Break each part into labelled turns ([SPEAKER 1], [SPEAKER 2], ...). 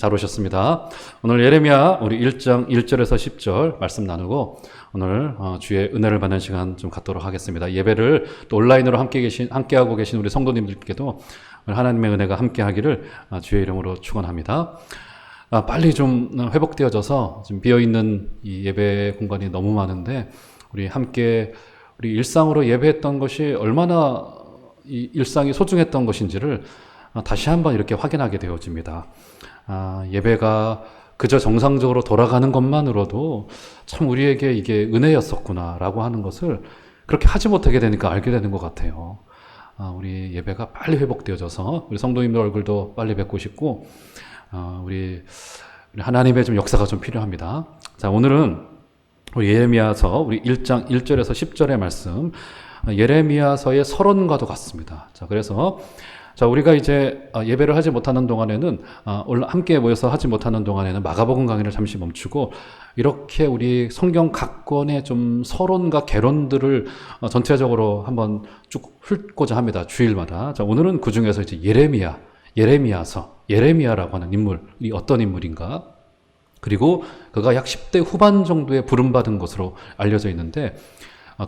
[SPEAKER 1] 잘 오셨습니다. 오늘 예레미야 우리 1장 1절에서 10절 말씀 나누고 오늘 주의 은혜를 받는 시간 좀 갖도록 하겠습니다. 예배를 또 온라인으로 함께하고 계신 우리 성도님들께도 하나님의 은혜가 함께하기를 주의 이름으로 축원합니다. 빨리 좀 회복되어져서 지금 비어있는 이 예배 공간이 너무 많은데 우리 함께 우리 일상으로 예배했던 것이 얼마나 이 일상이 소중했던 것인지를 다시 한번 이렇게 확인하게 되어집니다. 예배가 그저 정상적으로 돌아가는 것만으로도 참 우리에게 이게 은혜였었구나라고 하는 것을 그렇게 하지 못하게 되니까 알게 되는 것 같아요. 우리 예배가 빨리 회복되어져서 우리 성도님들 얼굴도 빨리 뵙고 싶고 우리 하나님의 좀 역사가 좀 필요합니다. 자, 오늘은 우리 예레미야서 우리 1장 1절에서 10절의 말씀, 예레미야서의 서론과도 같습니다. 자, 그래서 우리가 이제 예배를 하지 못하는 동안에는 함께 모여서 하지 못하는 동안에는 마가복음 강의를 잠시 멈추고 이렇게 우리 성경 각 권의 좀 서론과 개론들을 전체적으로 한번 쭉 훑고자 합니다. 주일마다. 자, 오늘은 그 중에서 이제 예레미야서, 예레미야라고 하는 인물이 어떤 인물인가? 그리고 그가 약 10대 후반 정도에 부름받은 것으로 알려져 있는데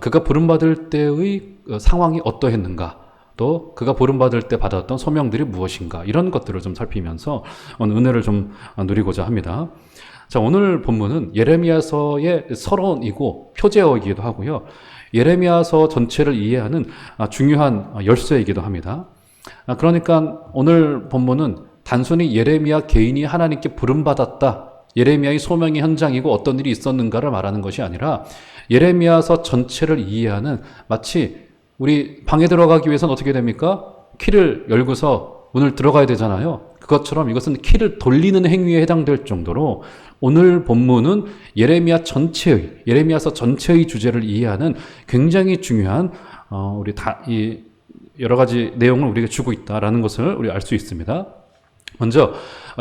[SPEAKER 1] 그가 부름받을 때의 상황이 어떠했는가? 또 그가 부름받을 때 받았던 소명들이 무엇인가? 이런 것들을 좀 살피면서 은혜를 좀 누리고자 합니다. 자, 오늘 본문은 예레미야서의 서론이고 표제어이기도 하고요. 예레미야서 전체를 이해하는 중요한 열쇠이기도 합니다. 그러니까 오늘 본문은 단순히 예레미야 개인이 하나님께 부름받았다, 예레미야의 소명의 현장이고 어떤 일이 있었는가를 말하는 것이 아니라 예레미야서 전체를 이해하는, 마치 우리 방에 들어가기 위해서는 어떻게 됩니까? 키를 열고서 문을 들어가야 되잖아요. 그것처럼 이것은 키를 돌리는 행위에 해당될 정도로 오늘 본문은 예레미야서 전체의 주제를 이해하는 굉장히 중요한 우리 이 여러 가지 내용을 우리에게 주고 있다라는 것을 우리 알 수 있습니다. 먼저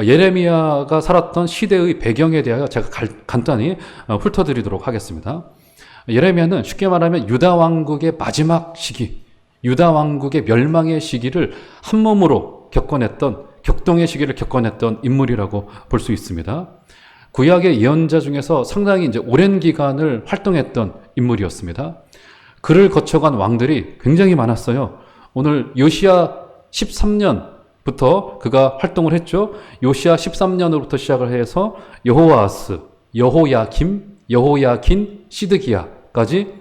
[SPEAKER 1] 예레미야가 살았던 시대의 배경에 대하여 제가 간단히 훑어드리도록 하겠습니다. 예레미야는 쉽게 말하면 유다 왕국의 마지막 시기, 유다 왕국의 멸망의 시기를 한 몸으로 격동의 시기를 겪어냈던 인물이라고 볼 수 있습니다. 구약의 예언자 중에서 상당히 이제 오랜 기간을 활동했던 인물이었습니다. 그를 거쳐간 왕들이 굉장히 많았어요. 오늘 요시야 13년부터 그가 활동을 했죠. 요시야 13년으로부터 시작을 해서 여호아스, 여호야킨, 시드기야까지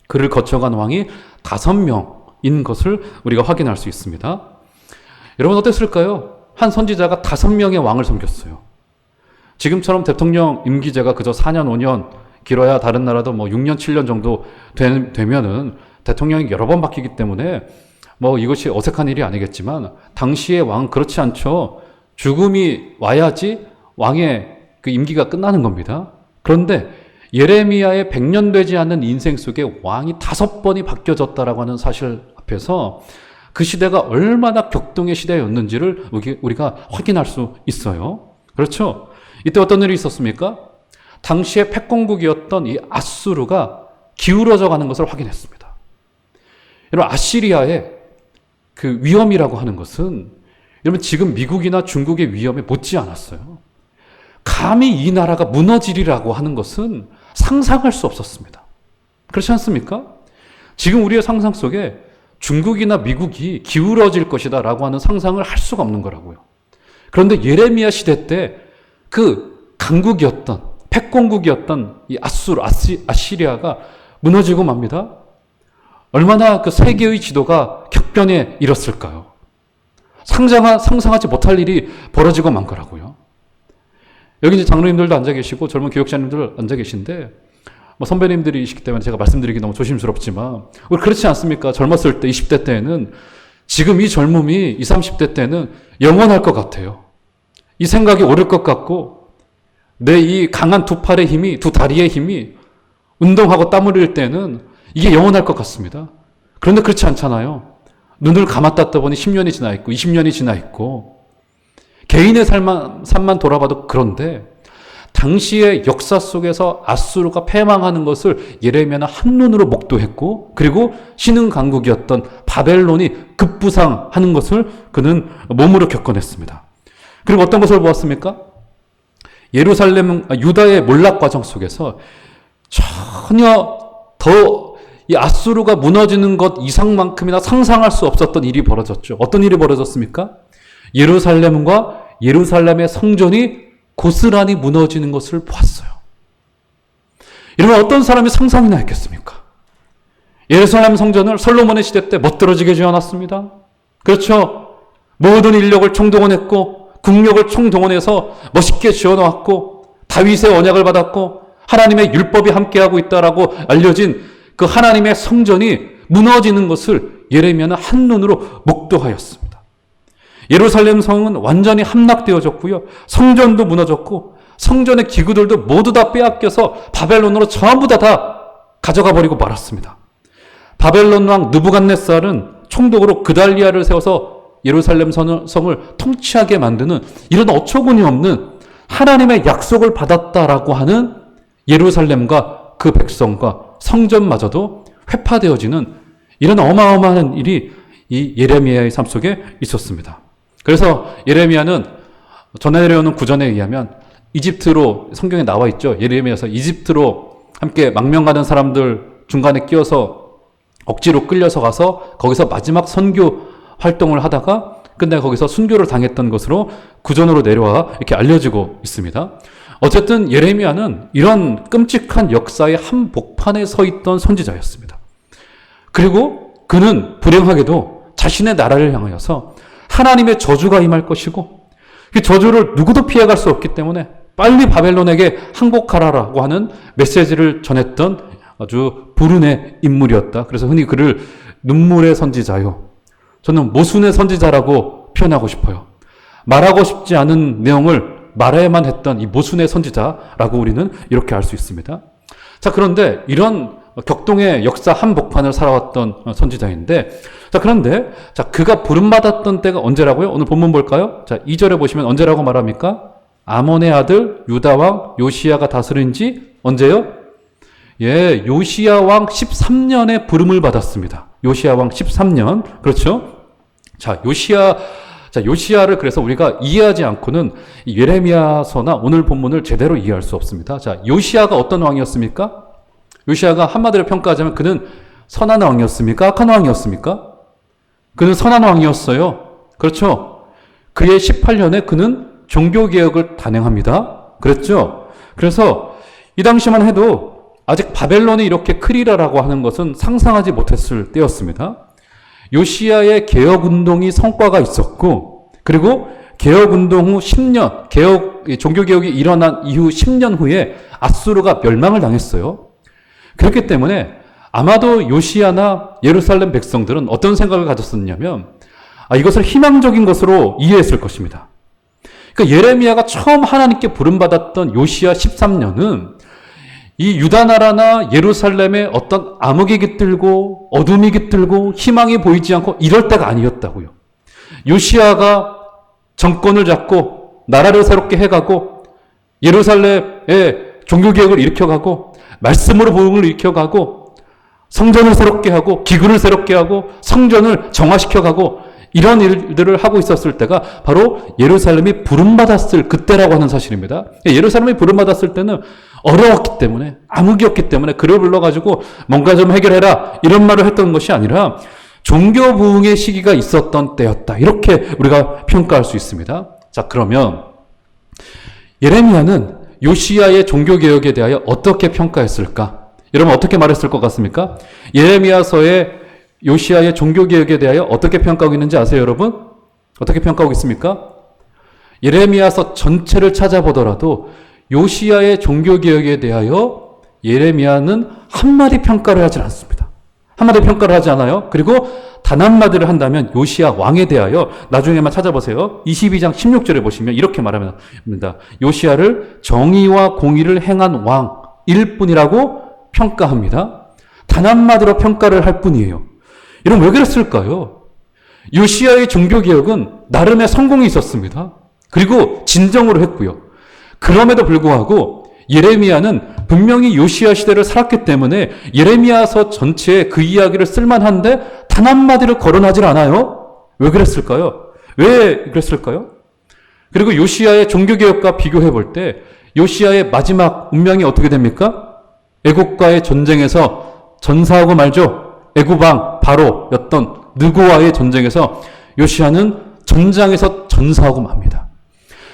[SPEAKER 1] 그를 거쳐간 왕이 5명인 것을 우리가 확인할 수 있습니다. 여러분 어땠을까요? 한 선지자가 5명의 왕을 섬겼어요. 지금처럼 대통령 임기제가 그저 4년, 5년, 길어야 다른 나라도 6년, 7년 정도 되면은 대통령이 여러 번 바뀌기 때문에 이것이 어색한 일이 아니겠지만 당시의 왕은 그렇지 않죠. 죽음이 와야지 왕의 그 임기가 끝나는 겁니다. 그런데 예레미야의 100년 되지 않는 인생 속에 왕이 5번이 바뀌어졌다라고 하는 사실 앞에서 그 시대가 얼마나 격동의 시대였는지를 우리가 확인할 수 있어요. 그렇죠? 이때 어떤 일이 있었습니까? 당시의 패권국이었던 이 아수르가 기울어져 가는 것을 확인했습니다. 여러분, 아시리아의 그 위험이라고 하는 것은 여러분 지금 미국이나 중국의 위험에 못지 않았어요. 감히 이 나라가 무너지리라고 하는 것은 상상할 수 없었습니다. 그렇지 않습니까? 지금 우리의 상상 속에 중국이나 미국이 기울어질 것이다 라고 하는 상상을 할 수가 없는 거라고요. 그런데 예레미야 시대 때 그 강국이었던, 패권국이었던 이 아시리아가 무너지고 맙니다. 얼마나 그 세계의 지도가 격변에 이뤘을까요? 상상하지 못할 일이 벌어지고 만 거라고요. 여기 이제 장로님들도 앉아 계시고 젊은 교육자님들 앉아 계신데 선배님들이시기 때문에 제가 말씀드리기 너무 조심스럽지만 우리 그렇지 않습니까? 젊었을 때 20대 때는 지금 이 젊음이 20, 30대 때는 영원할 것 같아요. 이 생각이 옳을 것 같고 내 이 강한 두 팔의 힘이, 두 다리의 힘이 운동하고 땀 흘릴 때는 이게 영원할 것 같습니다. 그런데 그렇지 않잖아요. 눈을 감았다 떠보니 10년이 지나 있고 20년이 지나 있고 개인의 삶만 돌아봐도 그런데 당시의 역사 속에서 아수르가 패망하는 것을 예레미야는 한눈으로 목도했고 그리고 신흥 강국이었던 바벨론이 급부상하는 것을 그는 몸으로 겪어냈습니다. 그리고 어떤 것을 보았습니까? 유다의 몰락 과정 속에서 전혀 더 이 아수르가 무너지는 것 이상만큼이나 상상할 수 없었던 일이 벌어졌죠. 어떤 일이 벌어졌습니까? 예루살렘과 예루살렘의 성전이 고스란히 무너지는 것을 보았어요. 이러면 어떤 사람이 상상이나 했겠습니까? 예루살렘 성전을 솔로몬의 시대 때 멋들어지게 지어놨습니다. 그렇죠. 모든 인력을 총동원했고 국력을 총동원해서 멋있게 지어놓았고 다윗의 언약을 받았고 하나님의 율법이 함께하고 있다라고 알려진 그 하나님의 성전이 무너지는 것을 예레미야는 한눈으로 목도하였습니다. 예루살렘 성은 완전히 함락되어졌고요. 성전도 무너졌고 성전의 기구들도 모두 다 빼앗겨서 바벨론으로 전부 다 가져가 버리고 말았습니다. 바벨론 왕 느부갓네살은 총독으로 그달리아를 세워서 예루살렘 성을 통치하게 만드는 이런 어처구니 없는 하나님의 약속을 받았다라고 하는 예루살렘과 그 백성과 성전마저도 회파되어지는 이런 어마어마한 일이 이 예레미야의 삶 속에 있었습니다. 그래서 예레미야는 전해 내려오는 구전에 의하면 이집트로 성경에 나와 있죠. 예레미야서 이집트로 함께 망명 가는 사람들 중간에 끼어서 억지로 끌려서 가서 거기서 마지막 선교 활동을 하다가 끝내 거기서 순교를 당했던 것으로 구전으로 내려와 이렇게 알려지고 있습니다. 어쨌든 예레미야는 이런 끔찍한 역사의 한복판에 서 있던 선지자였습니다. 그리고 그는 불행하게도 자신의 나라를 향하여서 하나님의 저주가 임할 것이고 그 저주를 누구도 피해갈 수 없기 때문에 빨리 바벨론에게 항복하라라고 하는 메시지를 전했던 아주 불운의 인물이었다. 그래서 흔히 그를 눈물의 선지자요. 저는 모순의 선지자라고 표현하고 싶어요. 말하고 싶지 않은 내용을 말해야만 했던 이 모순의 선지자라고 우리는 이렇게 알 수 있습니다. 자, 그런데 이런 격동의 역사 한복판을 살아왔던 선지자인데, 자, 그런데, 자, 그가 부름받았던 때가 언제라고요? 오늘 본문 볼까요? 자, 2절에 보시면 언제라고 말합니까? 아몬의 아들 유다왕 요시야가 다스린 지 언제요? 예, 요시야 왕 13년에 부름을 받았습니다. 요시야 왕 13년. 그렇죠? 자, 요시야를 그래서 우리가 이해하지 않고는 예레미야서나 오늘 본문을 제대로 이해할 수 없습니다. 자, 요시야가 어떤 왕이었습니까? 요시야가 한마디로 평가하자면 그는 선한 왕이었습니까? 악한 왕이었습니까? 그는 선한 왕이었어요. 그렇죠? 그의 18년에 그는 종교개혁을 단행합니다. 그랬죠? 그래서 이 당시만 해도 아직 바벨론이 이렇게 크리라라고 하는 것은 상상하지 못했을 때였습니다. 요시야의 개혁운동이 성과가 있었고, 그리고 개혁운동 후 10년, 종교개혁이 일어난 이후 10년 후에 아수르가 멸망을 당했어요. 그렇기 때문에 아마도 요시야나 예루살렘 백성들은 어떤 생각을 가졌었냐면, 이것을 희망적인 것으로 이해했을 것입니다. 그러니까 예레미야가 처음 하나님께 부름받았던 요시야 13년은 이 유다 나라나 예루살렘에 어떤 암흑이 깃들고 어둠이 깃들고 희망이 보이지 않고 이럴 때가 아니었다고요. 요시야가 정권을 잡고 나라를 새롭게 해가고 예루살렘에 종교개혁을 일으켜가고 말씀으로 복음을 일으켜가고 성전을 새롭게 하고 기구를 새롭게 하고 성전을 정화시켜가고 이런 일들을 하고 있었을 때가 바로 예루살렘이 부름받았을 그때라고 하는 사실입니다. 예루살렘이 부름받았을 때는 어려웠기 때문에 암흑이었기 때문에 그를 불러가지고 뭔가 좀 해결해라 이런 말을 했던 것이 아니라 종교 부흥의 시기가 있었던 때였다. 이렇게 우리가 평가할 수 있습니다. 자, 그러면 예레미야는 요시야의 종교개혁에 대하여 어떻게 평가했을까? 여러분 어떻게 말했을 것 같습니까? 예레미야서의 요시야의 종교개혁에 대하여 어떻게 평가하고 있는지 아세요, 여러분? 어떻게 평가하고 있습니까? 예레미야서 전체를 찾아보더라도 요시야의 종교개혁에 대하여 예레미야는 한마디 평가를 하지 않습니다. 한마디 평가를 하지 않아요. 그리고 단 한마디를 한다면 요시야 왕에 대하여 나중에만 찾아보세요. 22장 16절에 보시면 이렇게 말합니다. 요시야를 정의와 공의를 행한 왕일 뿐이라고 평가합니다. 단 한마디로 평가를 할 뿐이에요. 여러분 왜 그랬을까요? 요시야의 종교개혁은 나름의 성공이 있었습니다. 그리고 진정으로 했고요. 그럼에도 불구하고 예레미야는 분명히 요시야 시대를 살았기 때문에 예레미야서 전체에 그 이야기를 쓸만한데 단 한마디를 거론하질 않아요. 왜 그랬을까요? 왜 그랬을까요? 그리고 요시야의 종교개혁과 비교해 볼 때 요시야의 마지막 운명이 어떻게 됩니까? 애국과의 전쟁에서 전사하고 말죠. 애국왕 바로였던 느고와의 전쟁에서 요시야는 전장에서 전사하고 맙니다.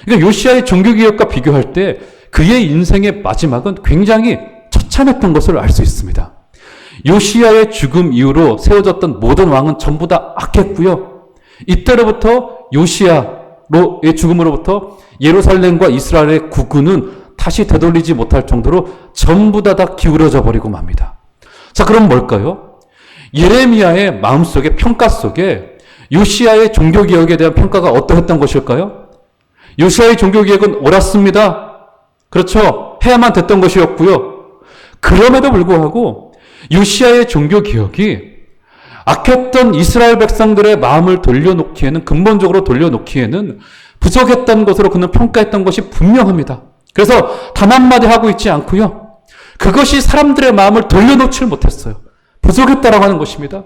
[SPEAKER 1] 그러니까 요시야의 종교개혁과 비교할 때 그의 인생의 마지막은 굉장히 처참했던 것을 알 수 있습니다. 요시야의 죽음 이후로 세워졌던 모든 왕은 전부 다 악했고요. 이때로부터 요시야의 죽음으로부터 예루살렘과 이스라엘의 국군은 다시 되돌리지 못할 정도로 전부 다 기울어져 버리고 맙니다. 자, 그럼 뭘까요? 예레미야의 마음속의 평가 속에 요시야의 종교개혁에 대한 평가가 어떠했던 것일까요? 요시야의 종교개혁은 옳았습니다. 그렇죠. 해야만 됐던 것이었고요. 그럼에도 불구하고 요시야의 종교개혁이 악했던 이스라엘 백성들의 마음을 돌려놓기에는, 근본적으로 돌려놓기에는 부족했던 것으로 그는 평가했던 것이 분명합니다. 그래서 단 한마디 하고 있지 않고요. 그것이 사람들의 마음을 돌려놓지 못했어요. 부족했다라고 하는 것입니다.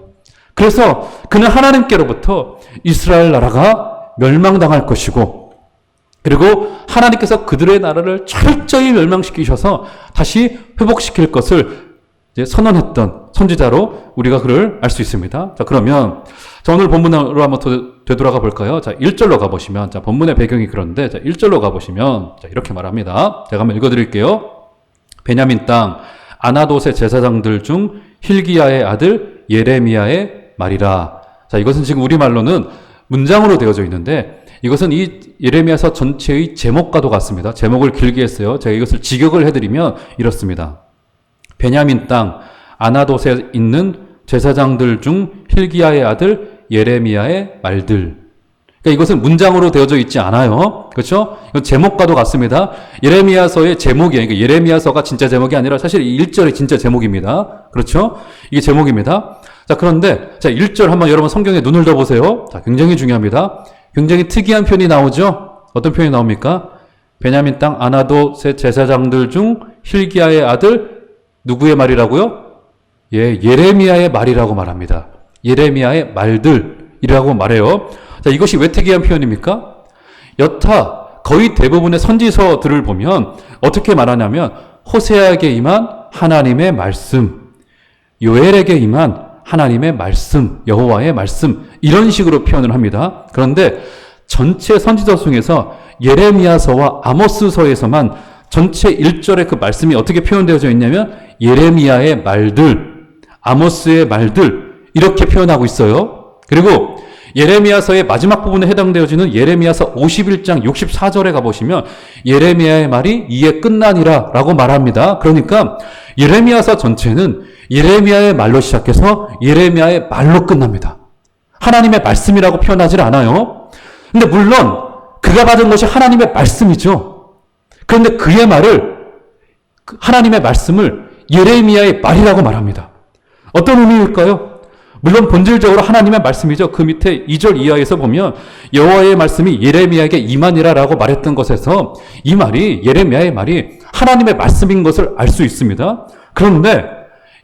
[SPEAKER 1] 그래서 그는 하나님께로부터 이스라엘 나라가 멸망당할 것이고, 그리고 하나님께서 그들의 나라를 철저히 멸망시키셔서 다시 회복시킬 것을 이제 선언했던 선지자로 우리가 그를 알 수 있습니다. 자, 그러면 자, 오늘 본문으로 한번 되돌아가 볼까요? 자, 1절로 가보시면, 자, 본문의 배경이 그런데, 자, 1절로 가보시면, 자, 이렇게 말합니다. 제가 한번 읽어드릴게요. 베냐민 땅 아나돗의 제사장들 중 힐기야의 아들 예레미야의 말이라. 자, 이것은 지금 우리말로는 문장으로 되어져 있는데, 이것은 이 예레미야서 전체의 제목과도 같습니다. 제목을 길게 했어요. 제가 이것을 직역을 해드리면 이렇습니다. 베냐민 땅 아나돗에 있는 제사장들 중 힐기야의 아들 예레미야의 말들. 그러니까 이것은 문장으로 되어져 있지 않아요. 그렇죠? 이건 제목과도 같습니다. 예레미야서의 제목이에요. 그러니까 예레미야서가 진짜 제목이 아니라 사실 1절이 진짜 제목입니다. 그렇죠? 이게 제목입니다. 자, 그런데 자, 1절 한번 여러분 성경에 눈을 더 보세요. 자, 굉장히 중요합니다. 굉장히 특이한 표현이 나오죠? 어떤 표현이 나옵니까? 베냐민 땅 아나돗의 제사장들 중 힐기야의 아들 누구의 말이라고요? 예, 예레미야의 말이라고 말합니다. 예레미야의 말들이라고 말해요. 자, 이것이 왜 특이한 표현입니까? 여타 거의 대부분의 선지서들을 보면 어떻게 말하냐면 호세아에게 임한 하나님의 말씀, 요엘에게 임한 하나님의 말씀, 여호와의 말씀, 이런 식으로 표현을 합니다. 그런데 전체 선지서 중에서 예레미야서와 아모스서에서만 전체 1절의 그 말씀이 어떻게 표현되어져 있냐면 예레미야의 말들, 아모스의 말들, 이렇게 표현하고 있어요. 그리고 예레미야서의 마지막 부분에 해당되어지는 예레미야서 51장 64절에 가보시면 예레미야의 말이 이에 끝나니라 라고 말합니다. 그러니까 예레미야서 전체는 예레미야의 말로 시작해서 예레미야의 말로 끝납니다. 하나님의 말씀이라고 표현하지 않아요. 근데 물론 그가 받은 것이 하나님의 말씀이죠. 그런데 그의 말을, 하나님의 말씀을 예레미야의 말이라고 말합니다. 어떤 의미일까요? 물론 본질적으로 하나님의 말씀이죠. 그 밑에 2절 이하에서 보면 여호와의 말씀이 예레미야에게 임하니라 라고 말했던 것에서 이 말이, 예레미야의 말이 하나님의 말씀인 것을 알 수 있습니다. 그런데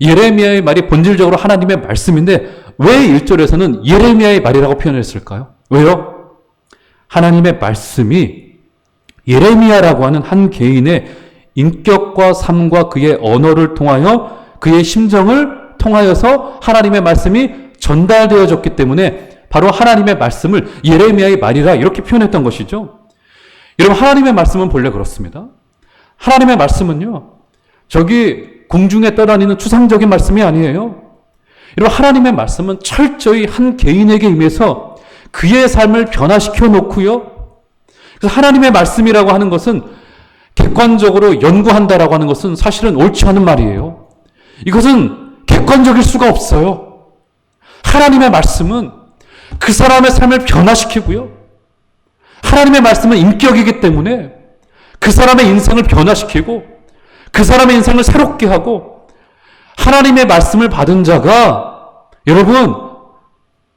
[SPEAKER 1] 예레미야의 말이 본질적으로 하나님의 말씀인데 왜 1절에서는 예레미야의 말이라고 표현했을까요? 왜요? 하나님의 말씀이 예레미야라고 하는 한 개인의 인격과 삶과 그의 언어를 통하여 그의 심정을 통하여서 하나님의 말씀이 전달되어졌기 때문에 바로 하나님의 말씀을 예레미야의 말이라 이렇게 표현했던 것이죠. 여러분, 하나님의 말씀은 본래 그렇습니다. 하나님의 말씀은요, 저기 공중에 떠다니는 추상적인 말씀이 아니에요. 여러분, 하나님의 말씀은 철저히 한 개인에게 임해서 그의 삶을 변화시켜 놓고요. 그래서 하나님의 말씀이라고 하는 것은 객관적으로 연구한다라고 하는 것은 사실은 옳지 않은 말이에요. 이것은 객관적일 수가 없어요. 하나님의 말씀은 그 사람의 삶을 변화시키고요. 하나님의 말씀은 인격이기 때문에 그 사람의 인생을 변화시키고 그 사람의 인생을 새롭게 하고, 하나님의 말씀을 받은 자가 여러분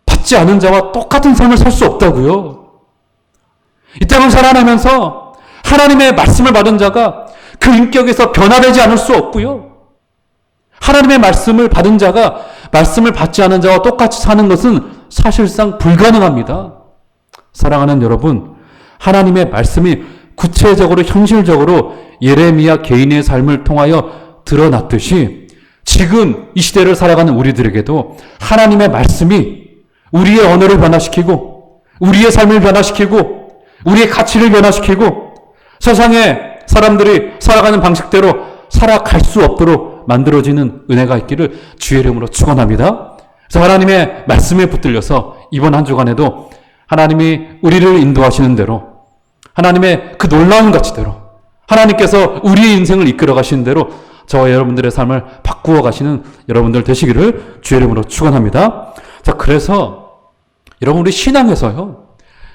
[SPEAKER 1] 받지 않은 자와 똑같은 삶을 살 수 없다고요. 이 땅을 살아내면서 하나님의 말씀을 받은 자가 그 인격에서 변화되지 않을 수 없고요. 하나님의 말씀을 받은 자가 말씀을 받지 않은 자와 똑같이 사는 것은 사실상 불가능합니다. 사랑하는 여러분, 하나님의 말씀이 구체적으로 현실적으로 예레미야 개인의 삶을 통하여 드러났듯이 지금 이 시대를 살아가는 우리들에게도 하나님의 말씀이 우리의 언어를 변화시키고 우리의 삶을 변화시키고 우리의 가치를 변화시키고 세상에 사람들이 살아가는 방식대로 살아갈 수 없도록 만들어지는 은혜가 있기를 주의 이름으로 축원합니다. 그래서 하나님의 말씀에 붙들려서 이번 한 주간에도 하나님이 우리를 인도하시는 대로 하나님의 그 놀라운 가치대로 하나님께서 우리의 인생을 이끌어 가시는 대로 저와 여러분들의 삶을 바꾸어 가시는 여러분들 되시기를 주의 이름으로 축원합니다. 자, 그래서 여러분 우리 신앙에서요.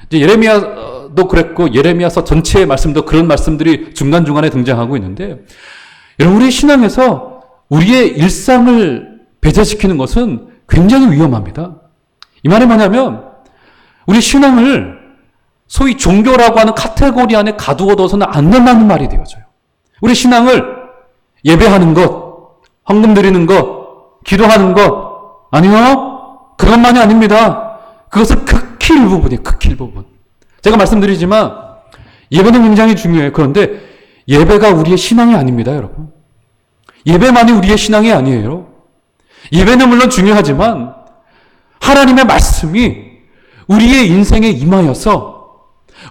[SPEAKER 1] 이제 예레미야도 그랬고 예레미야서 전체의 말씀도 그런 말씀들이 중간중간에 등장하고 있는데 여러분 우리 신앙에서 우리의 일상을 배제시키는 것은 굉장히 위험합니다. 이 말이 뭐냐면 우리 신앙을 소위 종교라고 하는 카테고리 안에 가두어둬서는 안 된다는 말이 되어져요. 우리 신앙을 예배하는 것, 헌금 드리는 것, 기도하는 것 아니요. 그것만이 아닙니다. 그것은 극히 일부분이에요. 극히 일부분. 제가 말씀드리지만 예배는 굉장히 중요해요. 그런데 예배가 우리의 신앙이 아닙니다, 여러분. 예배만이 우리의 신앙이 아니에요. 예배는 물론 중요하지만 하나님의 말씀이 우리의 인생에 임하여서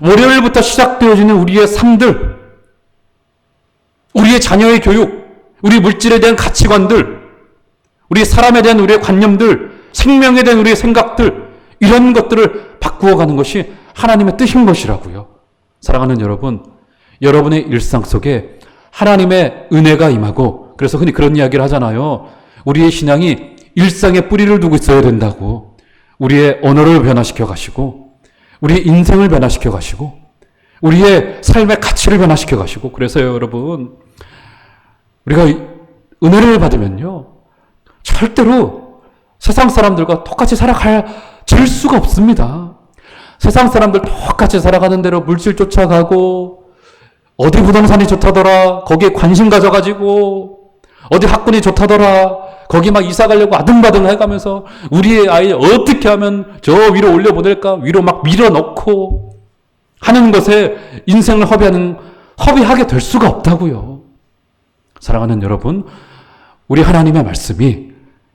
[SPEAKER 1] 월요일부터 시작되어지는 우리의 삶들, 우리의 자녀의 교육, 우리 물질에 대한 가치관들, 우리 사람에 대한 우리의 관념들, 생명에 대한 우리의 생각들, 이런 것들을 바꾸어가는 것이 하나님의 뜻인 것이라고요. 사랑하는 여러분, 여러분의 일상 속에 하나님의 은혜가 임하고, 그래서 흔히 그런 이야기를 하잖아요. 우리의 신앙이 일상에 뿌리를 두고 있어야 된다고. 우리의 언어를 변화시켜 가시고, 우리의 인생을 변화시켜 가시고, 우리의 삶의 가치를 변화시켜 가시고, 그래서요, 여러분, 우리가 은혜를 받으면요, 절대로 세상 사람들과 똑같이 살아갈 수가 없습니다. 세상 사람들 똑같이 살아가는 대로 물질 쫓아가고, 어디 부동산이 좋다더라, 거기에 관심 가져가지고, 어디 학군이 좋다더라, 거기 막 이사 가려고 아등바등 해가면서 우리의 아이 어떻게 하면 저 위로 올려보낼까, 위로 막 밀어넣고 하는 것에 인생을 허비하게 될 수가 없다고요. 사랑하는 여러분, 우리 하나님의 말씀이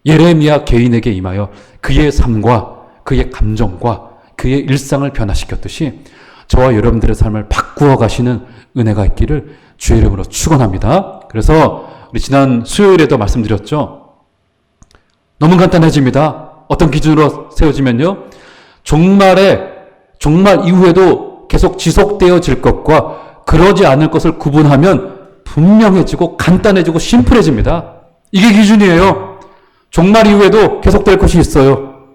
[SPEAKER 1] 예레미야 개인에게 임하여 그의 삶과 그의 감정과 그의 일상을 변화시켰듯이 저와 여러분들의 삶을 바꾸어 가시는 은혜가 있기를 주의 이름으로 축원합니다. 그래서 우리 지난 수요일에도 말씀드렸죠. 너무 간단해집니다. 어떤 기준으로 세워지면요. 종말 이후에도 계속 지속되어질 것과 그러지 않을 것을 구분하면 분명해지고 간단해지고 심플해집니다. 이게 기준이에요. 종말 이후에도 계속될 것이 있어요.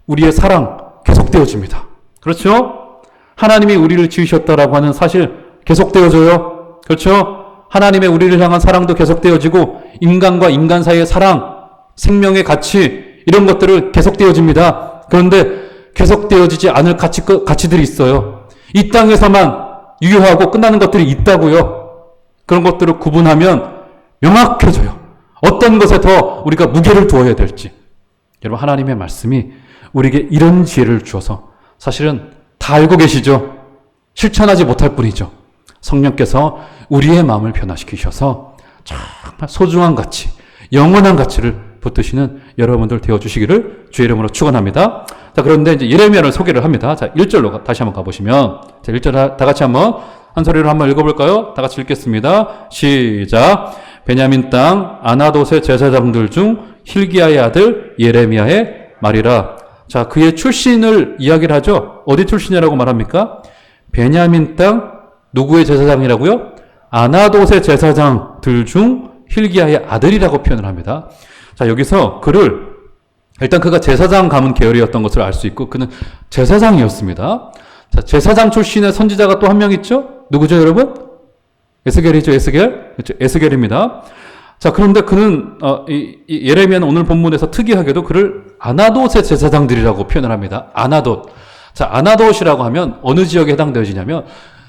[SPEAKER 1] 우리의 사랑 계속되어집니다. 그렇죠? 하나님이 우리를 지으셨다라고 하는 사실 계속되어져요. 그렇죠? 하나님의 우리를 향한 사랑도 계속되어지고 인간과 인간 사이의 사랑, 생명의 가치 이런 것들을 계속되어집니다. 그런데 계속되어지지 않을 가치들이 있어요. 이 땅에서만 유효하고 끝나는 것들이 있다고요. 그런 것들을 구분하면 명확해져요. 어떤 것에 더 우리가 무게를 두어야 될지. 여러분 하나님의 말씀이 우리에게 이런 지혜를 주어서 사실은 다 알고 계시죠. 실천하지 못할 뿐이죠. 성령께서 우리의 마음을 변화시키셔서 정말 소중한 가치, 영원한 가치를 붙드시는 여러분들 되어주시기를 주의 이름으로 축원합니다. 자, 그런데 이제 예레미야를 소개를 합니다. 자, 1절로 다시 한번 가보시면, 자, 1절 다 같이 한번 한 소리로 한번 읽어볼까요? 다 같이 읽겠습니다. 시작. 베냐민 땅 아나돗의 제사장들 중 hil기야의 아들 예레미야의 말이라. 자, 그의 출신을 이야기를 하죠. 어디 출신이라고 말합니까? 베냐민 땅 누구의 제사장이라고요? 아나돗의 제사장들 중 hil기야의 아들이라고 표현을 합니다. 자, 여기서 일단 그가 제사장 가문 계열이었던 것을 알 수 있고 그는 제사장이었습니다. 자, 제사장 출신의 선지자가 또 한 명 있죠? 누구죠, 여러분? 에스겔이죠, 에스겔. 그렇죠, 에스겔입니다. 자, 그런데 그는 예레미야는 오늘 본문에서 특이하게도 그를 아나돗의 제사장들이라고 표현을 합니다. 아나돗. 자, 아나돗이라고 하면 어느 지역에 해당되어지냐면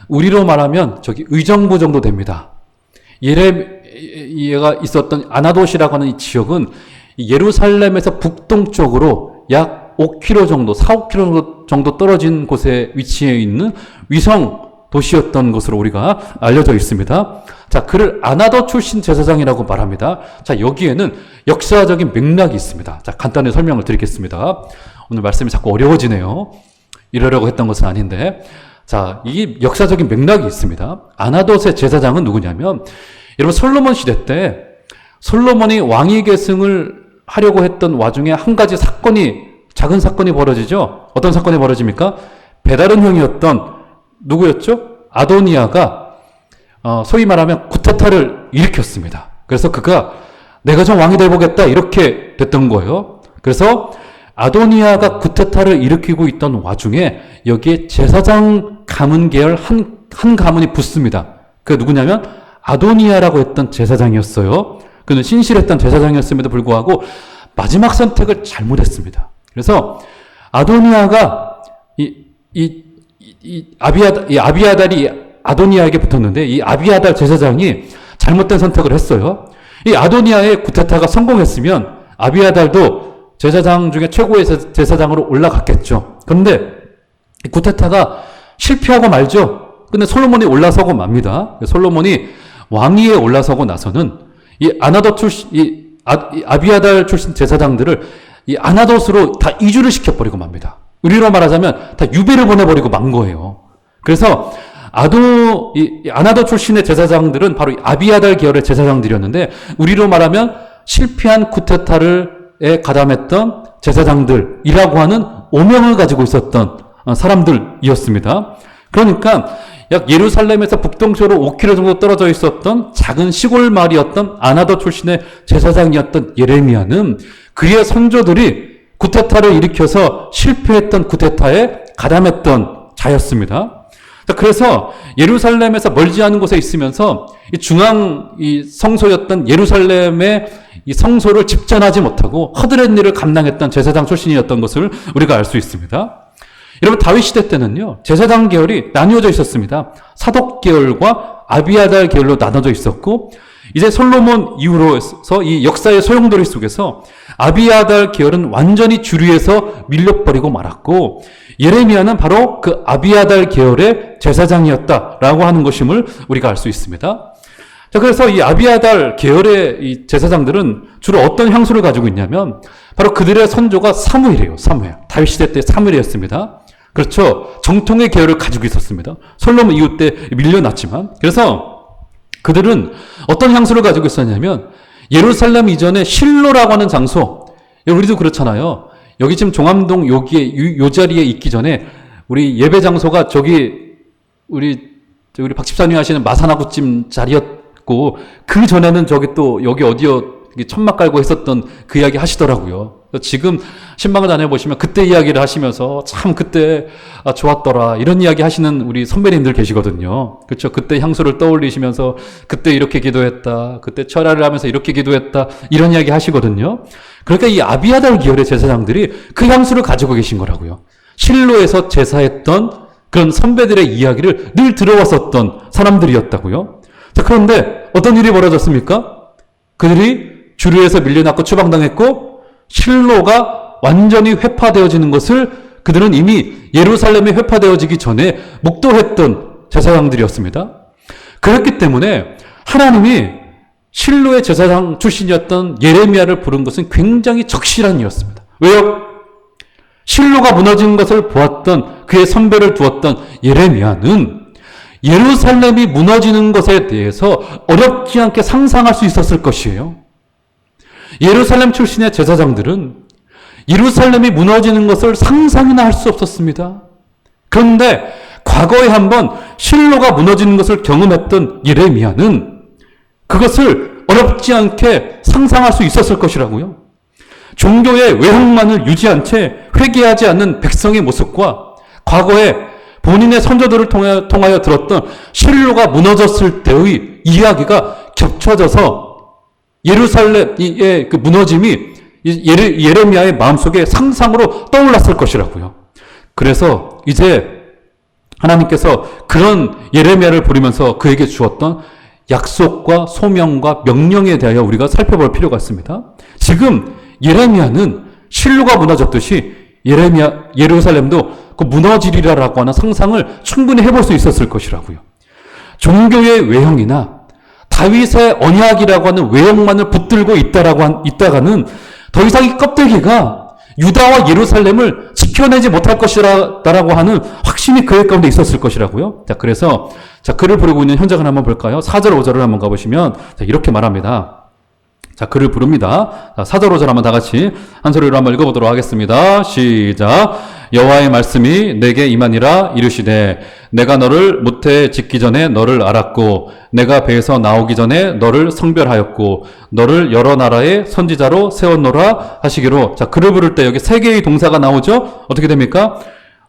[SPEAKER 1] 우리로 말하면 저기 의정부 정도 됩니다. 예레미야가 있었던 아나돗이라고 하는 이 지역은 예루살렘에서 북동쪽으로 약 5km 정도, 4, 5km 정도 떨어진 곳에 위치해 있는 위성 도시였던 것으로 우리가 알려져 있습니다. 자, 그를 아나더 출신 제사장이라고 말합니다. 자, 여기에는 역사적인 맥락이 있습니다. 자, 간단히 설명을 드리겠습니다. 오늘 말씀이 자꾸 어려워지네요. 이러려고 했던 것은 아닌데. 자, 이 역사적인 맥락이 있습니다. 아나덧의 제사장은 누구냐면, 여러분 솔로몬 시대 때 솔로몬이 왕위 계승을 하려고 했던 와중에 한 가지 작은 사건이 벌어지죠. 어떤 사건이 벌어집니까? 베다른 형이었던 누구였죠? 아도니아가 소위 말하면 쿠데타를 일으켰습니다. 그래서 그가 내가 좀 왕이 돼보겠다 이렇게 됐던 거예요. 그래서 아도니아가 쿠데타를 일으키고 있던 와중에 여기에 제사장 가문 계열 한 가문이 붙습니다. 그 누구냐면 아도니아라고 했던 제사장이었어요. 그는 신실했던 제사장이었음에도 불구하고 마지막 선택을 잘못했습니다. 그래서 아도니아가 아비아달이 아도니아에게 붙었는데 이 아비아달 제사장이 잘못된 선택을 했어요. 이 아도니아의 쿠데타가 성공했으면 아비아달도 제사장 중에 최고의 제사장으로 올라갔겠죠. 그런데 쿠데타가 실패하고 말죠. 근데 솔로몬이 올라서고 맙니다. 솔로몬이 왕위에 올라서고 나서는 이 아비아달 출신 제사장들을 이 아나덧으로 다 이주를 시켜버리고 맙니다. 우리로 말하자면 다 유배를 보내버리고 만 거예요. 그래서 아나덧 출신의 제사장들은 바로 아비아달 계열의 제사장들이었는데 우리로 말하면 실패한 쿠데타에 가담했던 제사장들이라고 하는 오명을 가지고 있었던 사람들이었습니다. 그러니까 약 예루살렘에서 북동쪽으로 5km 정도 떨어져 있었던 작은 시골 마을이었던 아나덧 출신의 제사장이었던 예레미야는 그의 선조들이 쿠데타를 일으켜서 실패했던 쿠데타에 가담했던 자였습니다. 그래서 예루살렘에서 멀지 않은 곳에 있으면서 이 성소였던 예루살렘의 이 성소를 집전하지 못하고 허드렛 일을 감당했던 제사장 출신이었던 것을 우리가 알 수 있습니다. 여러분 다윗 시대 때는요 제사장 계열이 나뉘어져 있었습니다. 사독 계열과 아비아달 계열로 나눠져 있었고 이제 솔로몬 이후로서 이 역사의 소용돌이 속에서 아비아달 계열은 완전히 주류에서 밀려버리고 말았고 예레미야는 바로 그 아비아달 계열의 제사장이었다라고 하는 것임을 우리가 알 수 있습니다. 자, 그래서 이 아비아달 계열의 이 제사장들은 주로 어떤 향수를 가지고 있냐면 바로 그들의 선조가 사무엘이에요. 사무엘. 다윗 시대 때 사무엘이었습니다. 그렇죠. 정통의 계열을 가지고 있었습니다. 솔로몬 이후 때 밀려났지만 그래서 그들은 어떤 향수를 가지고 있었냐면 예루살렘 이전에 실로라고 하는 장소, 우리도 그렇잖아요. 여기 지금 종암동 여기에 요 자리에 있기 전에 우리 예배 장소가 저기 우리 박 집사님 하시는 마사나구찜 자리였고 그 전에는 저기 또 여기 어디요 천막 깔고 했었던 그 이야기 하시더라고요. 지금 신방을 다녀보시면 그때 이야기를 하시면서 참 그때 좋았더라 이런 이야기 하시는 우리 선배님들 계시거든요. 그렇죠. 그때 향수를 떠올리시면서 그때 이렇게 기도했다. 그때 철야를 하면서 이렇게 기도했다. 이런 이야기 하시거든요. 그러니까 이 아비아달 계열의 제사장들이 그 향수를 가지고 계신 거라고요. 실로에서 제사했던 그런 선배들의 이야기를 늘 들어왔었던 사람들이었다고요. 자, 그런데 어떤 일이 벌어졌습니까? 그들이 주류에서 밀려났고 추방당했고 실로가 완전히 회파되어지는 것을 그들은 이미 예루살렘이 회파되어지기 전에 목도했던 제사장들이었습니다. 그렇기 때문에 하나님이 실로의 제사장 출신이었던 예레미야를 부른 것은 굉장히 적실한 일이었습니다. 왜요? 실로가 무너지는 것을 보았던 그의 선배를 두었던 예레미야는 예루살렘이 무너지는 것에 대해서 어렵지 않게 상상할 수 있었을 것이에요. 예루살렘 출신의 제사장들은 예루살렘이 무너지는 것을 상상이나 할 수 없었습니다. 그런데 과거에 한번 실로가 무너지는 것을 경험했던 예레미야는 그것을 어렵지 않게 상상할 수 있었을 것이라고요. 종교의 외형만을 유지한 채 회개하지 않는 백성의 모습과 과거에 본인의 선조들을 통하여 들었던 실로가 무너졌을 때의 이야기가 겹쳐져서 예루살렘의 그 무너짐이 예레미야의 마음속에 상상으로 떠올랐을 것이라고요. 그래서 이제 하나님께서 그런 예레미야를 부르면서 그에게 주었던 약속과 소명과 명령에 대하여 우리가 살펴볼 필요가 있습니다. 지금 예레미야는 실로가 무너졌듯이 예루살렘도 그 무너지리라라고 하는 상상을 충분히 해볼 수 있었을 것이라고요. 종교의 외형이나 다윗의 언약이라고 하는 외형만을 붙들고 있다가는 더 이상 이 껍데기가 유다와 예루살렘을 지켜내지 못할 것이라고 하는 확신이 그의 가운데 있었을 것이라고요. 자, 그래서 글을 부르고 있는 현장을 한번 볼까요? 4절, 5절을 한번 가보시면 이렇게 말합니다. 자, 글을 부릅니다. 자, 4절, 5절 한번 다 같이 한 소리로 한번 읽어보도록 하겠습니다. 시작. 여호와의 말씀이 내게 임하니라 이르시되 내가 너를 모태에 짓기 전에 너를 알았고 내가 배에서 나오기 전에 너를 성별하였고 너를 여러 나라의 선지자로 세웠노라 하시기로. 자, 글을 부를 때 여기 세 개의 동사가 나오죠? 어떻게 됩니까?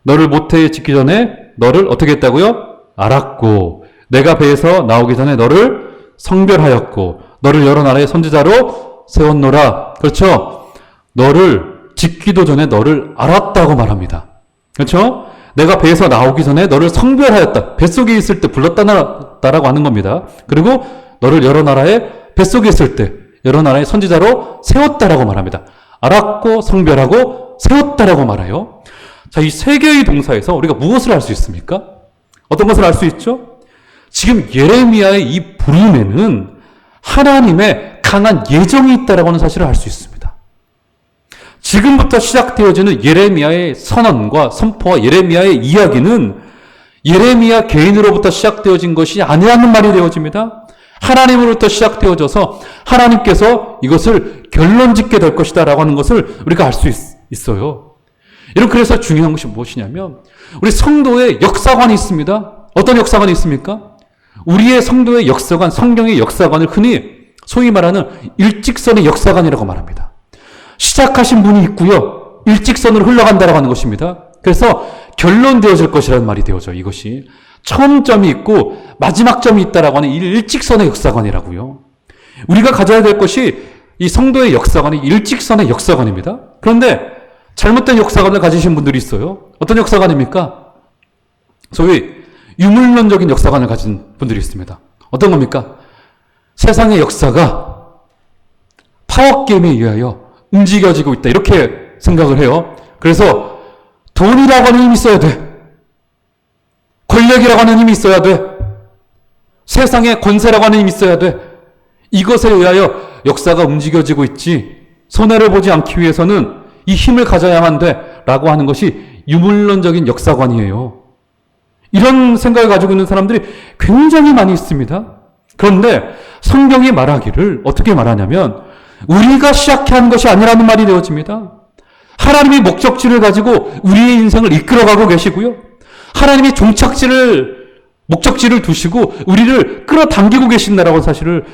[SPEAKER 1] 너를 모태에 짓기 전에 너를 어떻게 했다고요? 알았고 내가 배에서 나오기 전에 너를 성별하였고 너를 여러 나라의 선지자로 세웠노라. 그렇죠? 너를 짓기도 전에 너를 알았다고 말합니다. 그렇죠? 내가 배에서 나오기 전에 너를 성별하였다. 뱃속에 있을 때 불렀다라고 하는 겁니다. 그리고 너를 여러 나라의 뱃속에 있을 때 여러 나라의 선지자로 세웠다라고 말합니다. 알았고 성별하고 세웠다라고 말해요. 자, 이 세 개의 동사에서 우리가 무엇을 알 수 있습니까? 어떤 것을 알 수 있죠? 지금 예레미야의 이 부름에는 하나님의 강한 예정이 있다라고 하는 사실을 알 수 있습니다. 지금부터 시작되어지는 예레미야의 선언과 선포와 예레미야의 이야기는 예레미야 개인으로부터 시작되어진 것이 아니라는 말이 되어집니다. 하나님으로부터 시작되어져서 하나님께서 이것을 결론짓게 될 것이다 라고 하는 것을 우리가 알 수 있어요. 여러분, 그래서 중요한 것이 무엇이냐면 우리 성도의 역사관이 있습니다. 어떤 역사관이 있습니까? 우리의 성도의 역사관, 성경의 역사관을 흔히 소위 말하는 일직선의 역사관이라고 말합니다. 시작하신 분이 있고요. 일직선으로 흘러간다라고 하는 것입니다. 그래서 결론되어질 것이라는 말이 되어져. 이것이 처음점이 있고 마지막 점이 있다라고 하는 일직선의 역사관이라고요. 우리가 가져야 될 것이 이 성도의 역사관이 일직선의 역사관입니다. 그런데 잘못된 역사관을 가지신 분들이 있어요. 어떤 역사관입니까? 소위 유물론적인 역사관을 가진 분들이 있습니다. 어떤 겁니까? 세상의 역사가 파워게임에 의하여 움직여지고 있다. 이렇게 생각을 해요. 그래서 돈이라고 하는 힘이 있어야 돼. 권력이라고 하는 힘이 있어야 돼. 세상의 권세라고 하는 힘이 있어야 돼. 이것에 의하여 역사가 움직여지고 있지. 손해를 보지 않기 위해서는 이 힘을 가져야만 돼. 라고 하는 것이 유물론적인 역사관이에요. 이런 생각을 가지고 있는 사람들이 굉장히 많이 있습니다. 그런데 성경이 말하기를 어떻게 말하냐면 우리가 시작해 한 것이 아니라는 말이 되어집니다. 하나님이 목적지를 가지고 우리의 인생을 이끌어가고 계시고요. 하나님이 목적지를 두시고 우리를 끌어당기고 계신다라고 사실을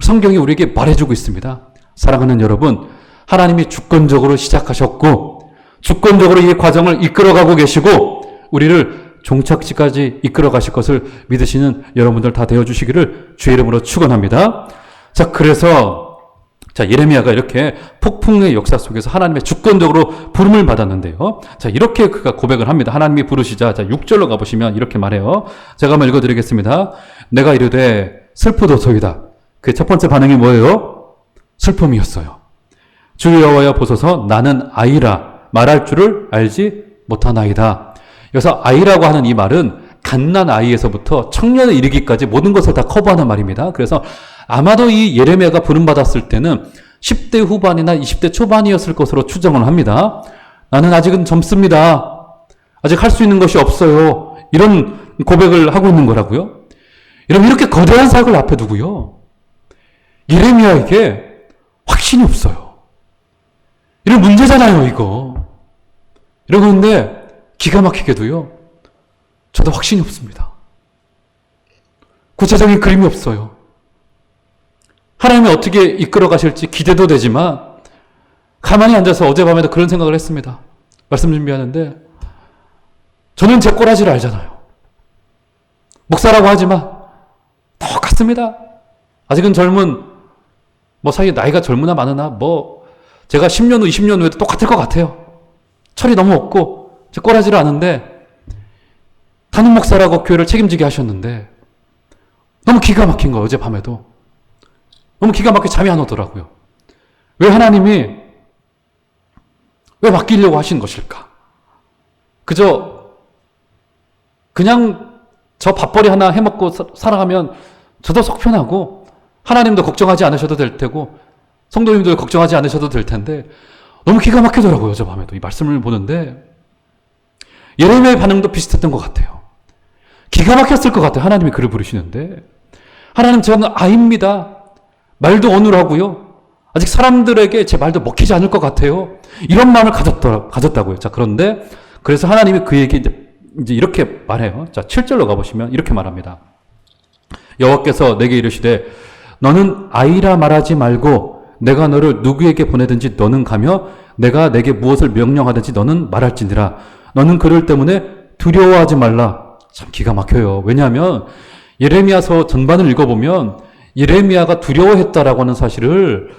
[SPEAKER 1] 성경이 우리에게 말해주고 있습니다. 사랑하는 여러분, 하나님이 주권적으로 시작하셨고 주권적으로 이 과정을 이끌어가고 계시고 우리를 종착지까지 이끌어 가실 것을 믿으시는 여러분들 다 되어주시기를 주의 이름으로 축원합니다. 자, 그래서 예레미야가 이렇게 폭풍의 역사 속에서 하나님의 주권적으로 부름을 받았는데요. 자, 이렇게 그가 고백을 합니다. 하나님이 부르시자. 자, 6절로 가보시면 이렇게 말해요. 제가 한번 읽어드리겠습니다. 내가 이르되 슬프도소이다. 그 첫 번째 반응이 뭐예요? 슬픔이었어요. 주 여호와여 보소서 나는 아이라 말할 줄을 알지 못하나이다. 그래서 아이라고 하는 이 말은 갓난 아이에서부터 청년에 이르기까지 모든 것을 다 커버하는 말입니다. 그래서 아마도 이 예레미야가 부름받았을 때는 10대 후반이나 20대 초반이었을 것으로 추정을 합니다. 나는 아직은 젊습니다. 아직 할 수 있는 것이 없어요. 이런 고백을 하고 있는 거라고요. 여러분, 이렇게 거대한 사역을 앞에 두고요. 예레미야에게 확신이 없어요. 이런 문제잖아요, 이거. 그런데 기가 막히게도요. 저도 확신이 없습니다. 구체적인 그림이 없어요. 하나님이 어떻게 이끌어 가실지 기대도 되지만 가만히 앉아서 어젯밤에도 그런 생각을 했습니다. 말씀 준비하는데 저는 제 꼬라지를 알잖아요. 목사라고 하지만 똑같습니다. 아직은 젊은 사실 나이가 젊으나 많으나 제가 10년 후 20년 후에도 똑같을 것 같아요. 철이 너무 없고 제 꼬라지를 아는데 담임 목사라고 교회를 책임지게 하셨는데 너무 기가 막힌 거예요. 어젯밤에도 너무 기가 막히게 잠이 안 오더라고요. 왜 하나님이 왜 맡기려고 하신 것일까? 그저 그냥 저 밥벌이 하나 해먹고 살아가면 저도 속 편하고 하나님도 걱정하지 않으셔도 될 테고 성도님도 걱정하지 않으셔도 될 텐데 너무 기가 막히더라고요. 저 밤에도 이 말씀을 보는데 예레미야의 반응도 비슷했던 것 같아요. 기가 막혔을 것 같아요. 하나님이 그를 부르시는데 하나님 저는 아입니다. 말도 어눌하고요. 아직 사람들에게 제 말도 먹히지 않을 것 같아요. 이런 마음을 가졌다고요. 자, 그런데 그래서 하나님이 그에게 이제 이렇게 말해요. 자, 7절로 가보시면 이렇게 말합니다. 여호와께서 내게 이르시되 너는 아이라 말하지 말고 내가 너를 누구에게 보내든지 너는 가며 내가 내게 무엇을 명령하든지 너는 말할지니라. 너는 그를 때문에 두려워하지 말라. 참 기가 막혀요. 왜냐하면 예레미야서 전반을 읽어보면 예레미야가 두려워했다라고 하는 사실을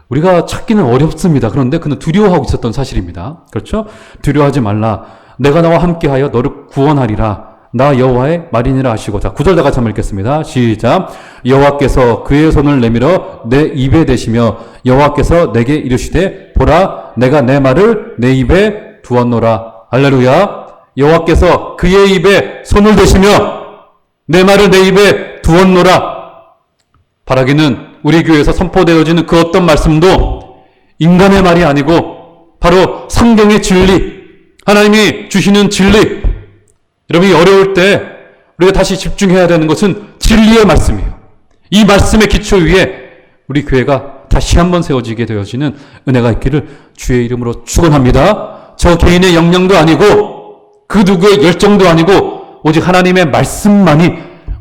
[SPEAKER 1] 우리가 찾기는 어렵습니다. 그런데 그는 두려워하고 있었던 사실입니다. 그렇죠? 두려워하지 말라. 내가 나와 함께하여 너를 구원하리라. 나 여호와의 말이니라 하시고. 자, 9절 다 같이 한번 읽겠습니다. 시작. 여호와께서 그의 손을 내밀어 내 입에 대시며 여호와께서 내게 이르시되 보라 내가 내 말을 내 입에 두었노라. 할렐루야. 여호와께서 그의 입에 손을 대시며 내 말을 내 입에 두었노라. 바라기는 우리 교회에서 선포되어지는 그 어떤 말씀도 인간의 말이 아니고 바로 성경의 진리, 하나님이 주시는 진리. 여러분이 어려울 때 우리가 다시 집중해야 되는 것은 진리의 말씀이에요. 이 말씀의 기초 위에 우리 교회가 다시 한번 세워지게 되어지는 은혜가 있기를 주의 이름으로 축원합니다. 저 개인의 역량도 아니고 그 누구의 열정도 아니고 오직 하나님의 말씀만이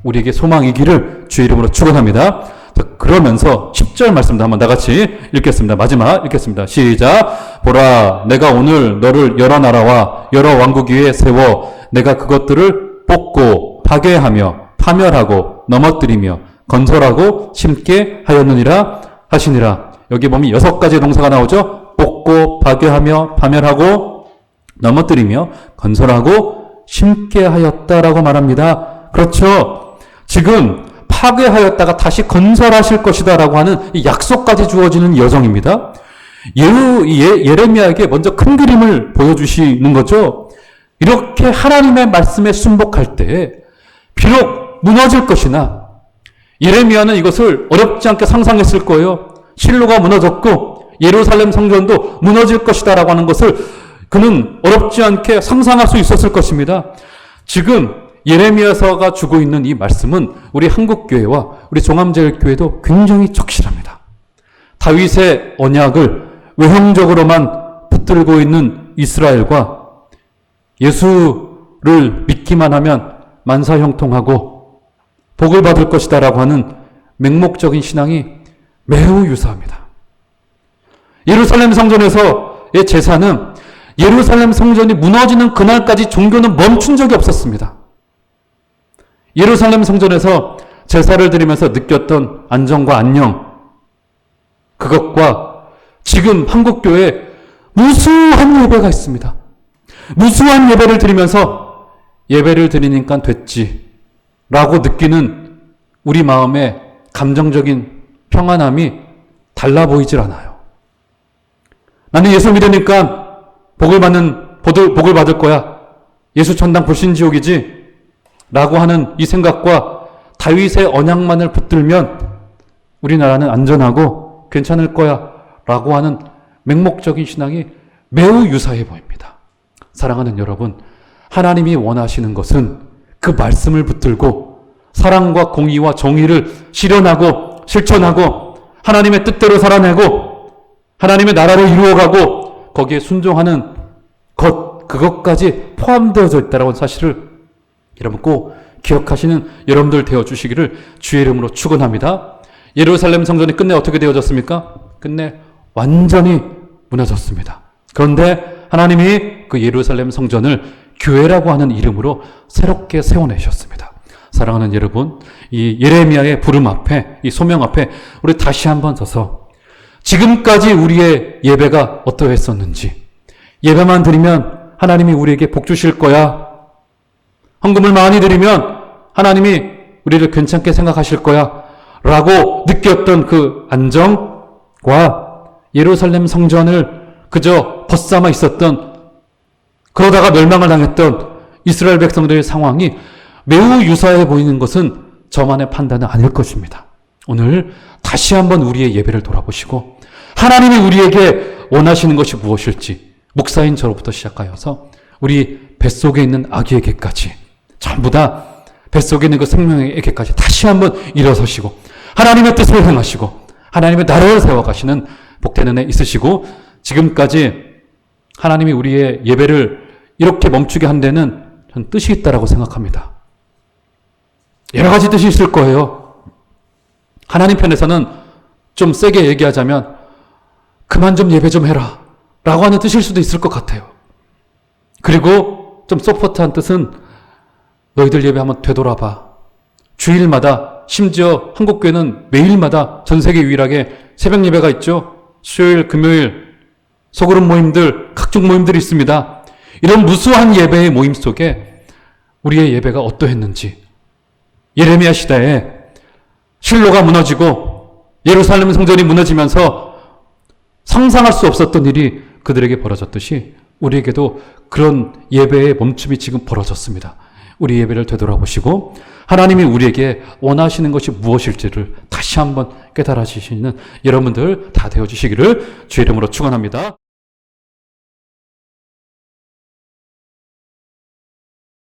[SPEAKER 1] 우리에게 소망이기를 주의 이름으로 축원합니다. 그러면서 10절 말씀도 한번 다같이 읽겠습니다. 마지막 읽겠습니다. 시작. 보라 내가 오늘 너를 여러 나라와 여러 왕국 위에 세워 내가 그것들을 뽑고 파괴하며 파멸하고 넘어뜨리며 건설하고 심게 하였느니라 하시니라. 여기 보면 6가지 동사가 나오죠. 뽑고 파괴하며 파멸하고 넘어뜨리며 건설하고 심게 하였다라고 말합니다. 그렇죠. 지금 파괴하였다가 다시 건설하실 것이다 라고 하는 이 약속까지 주어지는 여정입니다. 예레미야에게 먼저 큰 그림을 보여주시는 거죠. 이렇게 하나님의 말씀에 순복할 때 비록 무너질 것이나 예레미야는 이것을 어렵지 않게 상상했을 거예요. 실로가 무너졌고 예루살렘 성전도 무너질 것이다 라고 하는 것을 그는 어렵지 않게 상상할 수 있었을 것입니다. 지금 예레미야서가 주고 있는 이 말씀은 우리 한국교회와 우리 종암제일교회도 굉장히 적실합니다. 다윗의 언약을 외형적으로만 붙들고 있는 이스라엘과 예수를 믿기만 하면 만사형통하고 복을 받을 것이다 라고 하는 맹목적인 신앙이 매우 유사합니다. 예루살렘 성전에서의 제사는 예루살렘 성전이 무너지는 그날까지 종교는 멈춘 적이 없었습니다. 예루살렘 성전에서 제사를 드리면서 느꼈던 안정과 안녕, 그것과 지금 한국교회에 무수한 예배가 있습니다. 무수한 예배를 드리면서 예배를 드리니까 됐지 라고 느끼는 우리 마음의 감정적인 평안함이 달라 보이질 않아요. 나는 예수 믿으니까 복을 받을 거야. 예수 천당 불신지옥이지 라고 하는 이 생각과 다윗의 언약만을 붙들면 우리나라는 안전하고 괜찮을 거야 라고 하는 맹목적인 신앙이 매우 유사해 보입니다. 사랑하는 여러분, 하나님이 원하시는 것은 그 말씀을 붙들고 사랑과 공의와 정의를 실현하고 실천하고 하나님의 뜻대로 살아내고 하나님의 나라를 이루어가고 거기에 순종하는 그것까지 포함되어져 있다는 사실을 여러분 꼭 기억하시는 여러분들 되어주시기를 주의 이름으로 축원합니다. 예루살렘 성전이 끝내 어떻게 되어졌습니까? 끝내 완전히 무너졌습니다. 그런데 하나님이 그 예루살렘 성전을 교회라고 하는 이름으로 새롭게 세워내셨습니다. 사랑하는 여러분, 이 예레미야의 부름 앞에, 이 소명 앞에 우리 다시 한번 서서 지금까지 우리의 예배가 어떠했었는지, 예배만 드리면 하나님이 우리에게 복 주실 거야, 헌금을 많이 드리면 하나님이 우리를 괜찮게 생각하실 거야 라고 느꼈던 그 안정과 예루살렘 성전을 그저 벗삼아 있었던 그러다가 멸망을 당했던 이스라엘 백성들의 상황이 매우 유사해 보이는 것은 저만의 판단은 아닐 것입니다. 오늘 다시 한번 우리의 예배를 돌아보시고 하나님이 우리에게 원하시는 것이 무엇일지 목사인 저로부터 시작하여서 우리 뱃속에 있는 아기에게까지 전부 다 뱃속에 있는 그 생명에게까지 다시 한번 일어서시고 하나님의 뜻을 행하시고 하나님의 나라를 세워가시는 복된 은혜 있으시고, 지금까지 하나님이 우리의 예배를 이렇게 멈추게 한 데는 전 뜻이 있다라고 생각합니다. 여러 가지 뜻이 있을 거예요. 하나님 편에서는 좀 세게 얘기하자면 그만 좀 예배 좀 해라 라고 하는 뜻일 수도 있을 것 같아요. 그리고 좀 소프트한 뜻은 너희들 예배 한번 되돌아봐. 주일마다, 심지어 한국교회는 매일마다 전 세계 유일하게 새벽 예배가 있죠. 수요일, 금요일 소그룹 모임들, 각종 모임들이 있습니다. 이런 무수한 예배의 모임 속에 우리의 예배가 어떠했는지, 예레미야 시대에 실로가 무너지고 예루살렘 성전이 무너지면서 상상할 수 없었던 일이 그들에게 벌어졌듯이 우리에게도 그런 예배의 멈춤이 지금 벌어졌습니다. 우리 예배를 되돌아보시고 하나님이 우리에게 원하시는 것이 무엇일지를 다시 한번 깨달아지시는 여러분들 다 되어주시기를 주의 이름으로 축원합니다.